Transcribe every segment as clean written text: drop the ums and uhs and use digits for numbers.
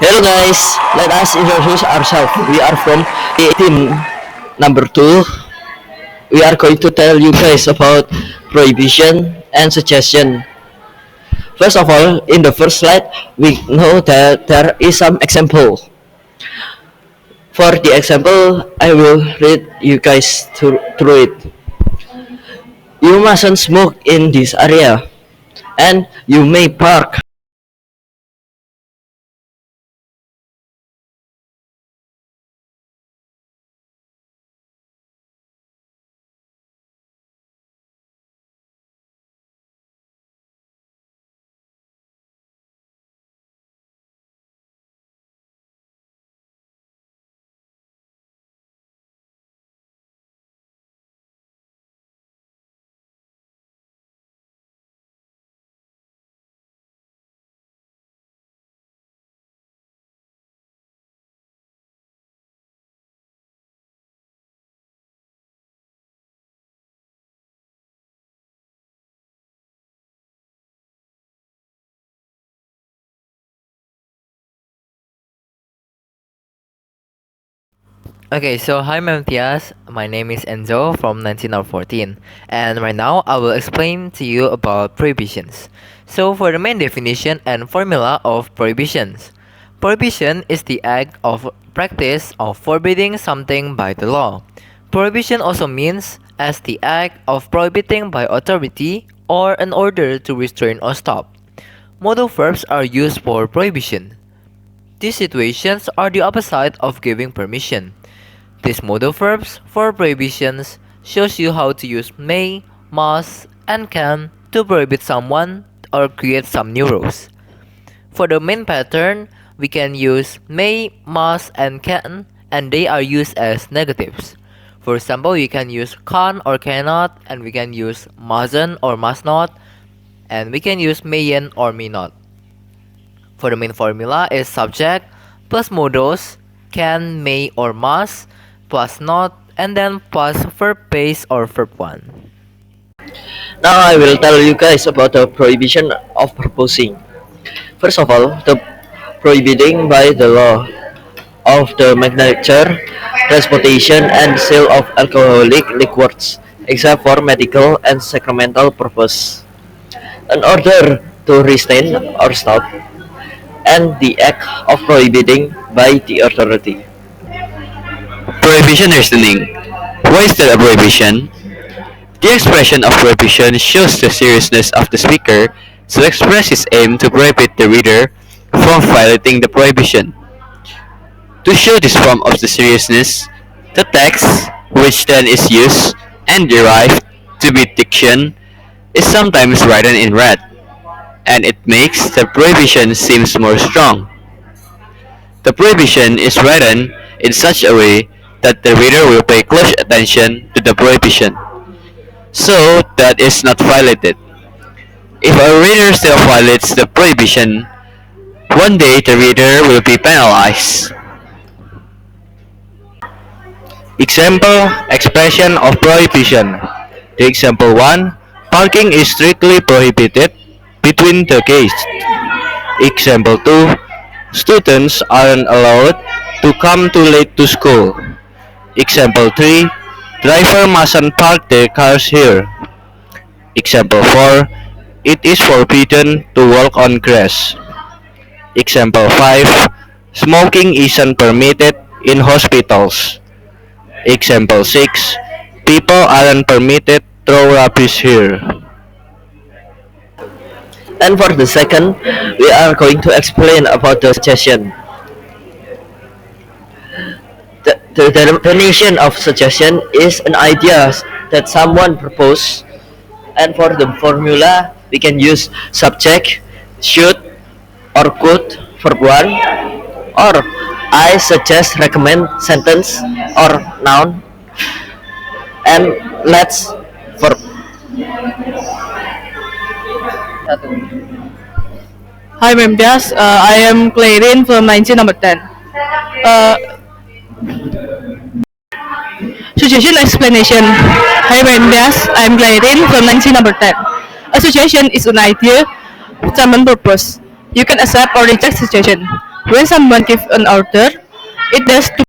Hello guys, let us introduce ourselves. We are from team number 2. We are going to tell you guys about prohibition and suggestion. First of all, in the first slide, we know that there is some example. For the example, I will read you guys through it. You mustn't smoke in this area, and you may park. Okay, so hi Matthias, my name is Enzo from 1914, and right now I will explain to you about prohibitions. So for the main definition and formula of prohibitions. Prohibition is the act of practice of forbidding something by the law. Prohibition also means as the act of prohibiting by authority or an order to restrain or stop. Modal verbs are used for prohibition. These situations are the opposite of giving permission. These modal verbs for prohibitions shows you how to use may, must, and can to prohibit someone or create some new rules. For the main pattern, we can use may, must, and can, and they are used as negatives. For example, we can use can or cannot, and we can use mustn't or must not, and we can use mayn't or may not. For the main formula is subject plus modals can, may, or must plus not, and then plus verb base or verb 1. Now I will tell you guys about the prohibition of proposing. First of all, the prohibiting by the law of the manufacture, transportation, and sale of alcoholic liquors, except for medical and sacramental purpose. In order to restrain or stop, and the act of prohibiting by the authority. Prohibition reasoning. Why is there a prohibition? The expression of prohibition shows the seriousness of the speaker, so express his aim to prohibit the reader from violating the prohibition. To show this form of the seriousness, the text, which then is used and derived to be diction, is sometimes written in red, and it makes the prohibition seems more strong. The prohibition is written in such a way that the reader will pay close attention to the prohibition, so that is not violated. If a reader still violates the prohibition, one day the reader will be penalized. Example expression of prohibition. The example 1, parking is strictly prohibited between the gates. Example 2, students aren't allowed to come too late to school. Example 3, driver mustn't park their cars here. Example 4, it is forbidden to walk on grass. Example 5, smoking isn't permitted in hospitals. Example 6, people aren't permitted throw rubbish here. And for the second, we are going to explain about the suggestion. The definition of suggestion is an idea that someone proposes, and for the formula, we can use subject, should, or could, verb 1, or I suggest, recommend, sentence, or noun, and let's verb. Hi, Ma'am Dias. I am Clarin from 19 number 10. Uh, Suggestion explanation. Hi, Ma'am Dias. I am Clarin from 19 number 10. A suggestion is an idea with common purpose. You can accept or reject suggestion. When someone gives an order, it does to.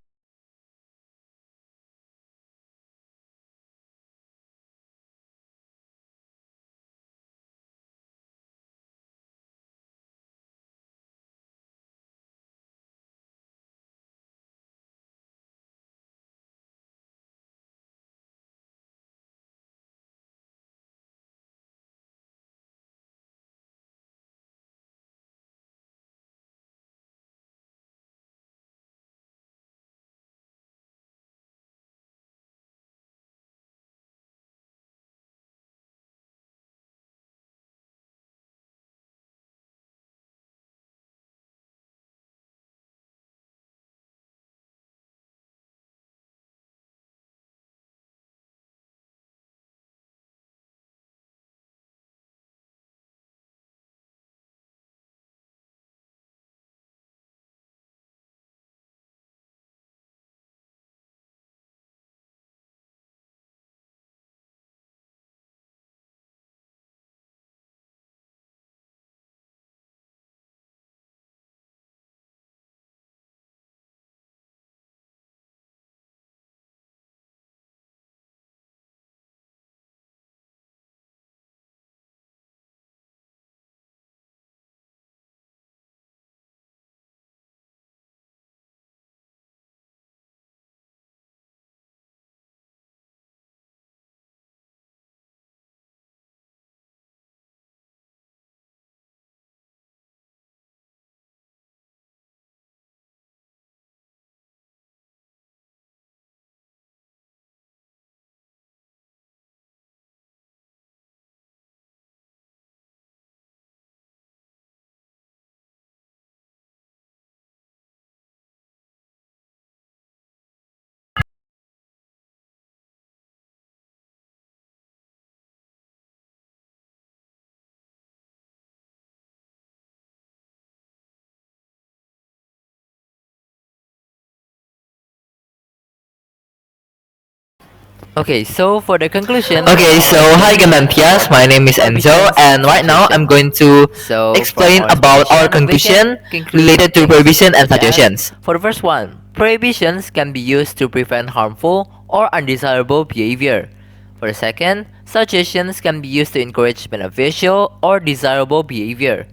Okay, so for the conclusion. Okay, so hi Gamantias, my name is Enzo, and right now I'm going to So from explain our about our explanation, we can conclusion conclude related to things prohibition and such as, suggestions. for the first one, prohibitions can be used to prevent harmful or undesirable behavior. For the second, suggestions can be used to encourage beneficial or desirable behavior.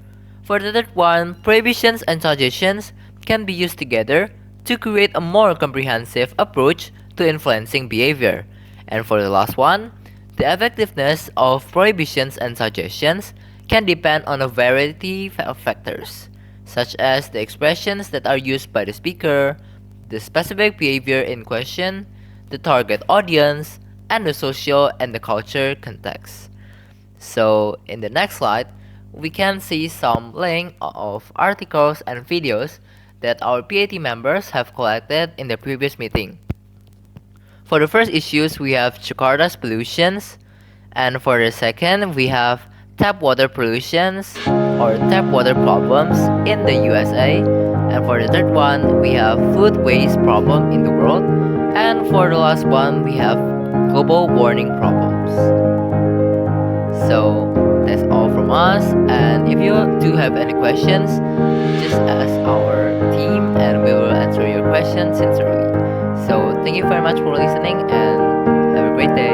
For the third one, prohibitions and suggestions can be used together to create a more comprehensive approach to influencing behavior. And for the last one, the effectiveness of prohibitions and suggestions can depend on a variety of factors, such as the expressions that are used by the speaker, the specific behavior in question, the target audience, and the social and the culture context. So in the next slide, we can see some link of articles and videos that our PAT members have collected in the previous meeting. For the first issues, we have Jakarta's pollutions, and for the second, we have tap water pollutions or tap water problems in the USA, and for the third one, we have food waste problem in the world, and for the last one, we have global warming problems. So that's all from us, and if you do have any questions, just ask our team and we will answer your questions sincerely. So thank you very much for listening and have a great day.